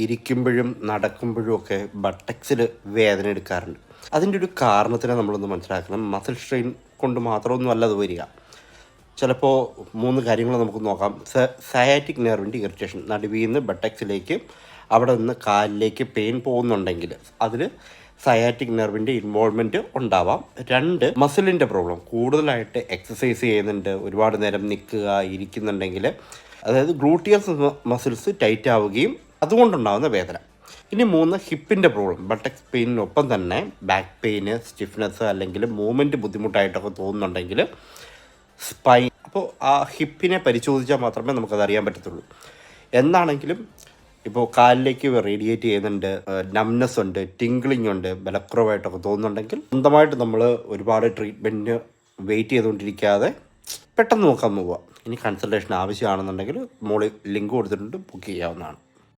ഇരിക്കുമ്പോഴും നടക്കുമ്പോഴും ഒക്കെ ബട്ടക്സിൽ വേദന എടുക്കാറുണ്ട്. അതിൻ്റെ ഒരു കാരണത്തിനെ നമ്മളൊന്ന് മനസ്സിലാക്കണം. മസിൽ സ്ട്രെയിൻ കൊണ്ട് മാത്രമൊന്നും അല്ല അത് വരിക. ചിലപ്പോൾ 3 കാര്യങ്ങൾ നമുക്ക് നോക്കാം. സയാറ്റിക് നെർവിൻ്റെ ഇറിറ്റേഷൻ, നടുവിൽ നിന്ന് ബട്ടക്സിലേക്ക് അവിടെ നിന്ന് കാലിലേക്ക് പെയിൻ പോകുന്നുണ്ടെങ്കിൽ അതിൽ സയാറ്റിക് നെർവിൻ്റെ ഇൻവോൾവ്മെൻറ്റ് ഉണ്ടാവാം. 2, മസിലിൻ്റെ പ്രോബ്ലം, കൂടുതലായിട്ട് എക്സസൈസ് ചെയ്യുന്നുണ്ട്, ഒരുപാട് നേരം നിൽക്കുക, ഇരിക്കുന്നുണ്ടെങ്കിൽ, അതായത് ഗ്ലൂട്ടിയസ് മസിൽസ് ടൈറ്റ് ആവുകയും അതുകൊണ്ടുണ്ടാകുന്ന വേദന. ഇനി 3, ഹിപ്പിൻ്റെ പ്രോബ്ലം, ബട്ടക്സ് പെയിനിനൊപ്പം തന്നെ ബാക്ക് പെയിന്, സ്റ്റിഫ്നെസ് അല്ലെങ്കിൽ മൂവ്മെൻറ്റ് ബുദ്ധിമുട്ടായിട്ടൊക്കെ തോന്നുന്നുണ്ടെങ്കിൽ സ്പൈൻ. അപ്പോൾ ആ ഹിപ്പിനെ പരിശോധിച്ചാൽ മാത്രമേ നമുക്കത് അറിയാൻ പറ്റത്തുള്ളൂ. എന്താണെങ്കിലും ഇപ്പോൾ കാലിലേക്ക് റേഡിയേറ്റ് ചെയ്യുന്നുണ്ട്, നംനെസ് ഉണ്ട്, ടിംഗ്ലിംഗ് ഉണ്ട്, ബലക്കുറവായിട്ടൊക്കെ തോന്നുന്നുണ്ടെങ്കിൽ സ്വന്തമായിട്ട് നമ്മൾ ഒരുപാട് ട്രീറ്റ്മെൻറ്റിന് വെയിറ്റ് ചെയ്തുകൊണ്ടിരിക്കാതെ പെട്ടെന്ന് നോക്കാൻ പോവുക. ഇനി കൺസൾട്ടേഷൻ ആവശ്യമാണെന്നുണ്ടെങ്കിൽ മോളിൽ ലിങ്ക് കൊടുത്തിട്ടുണ്ട്, ബുക്ക് ചെയ്യാവുന്നതാണ്.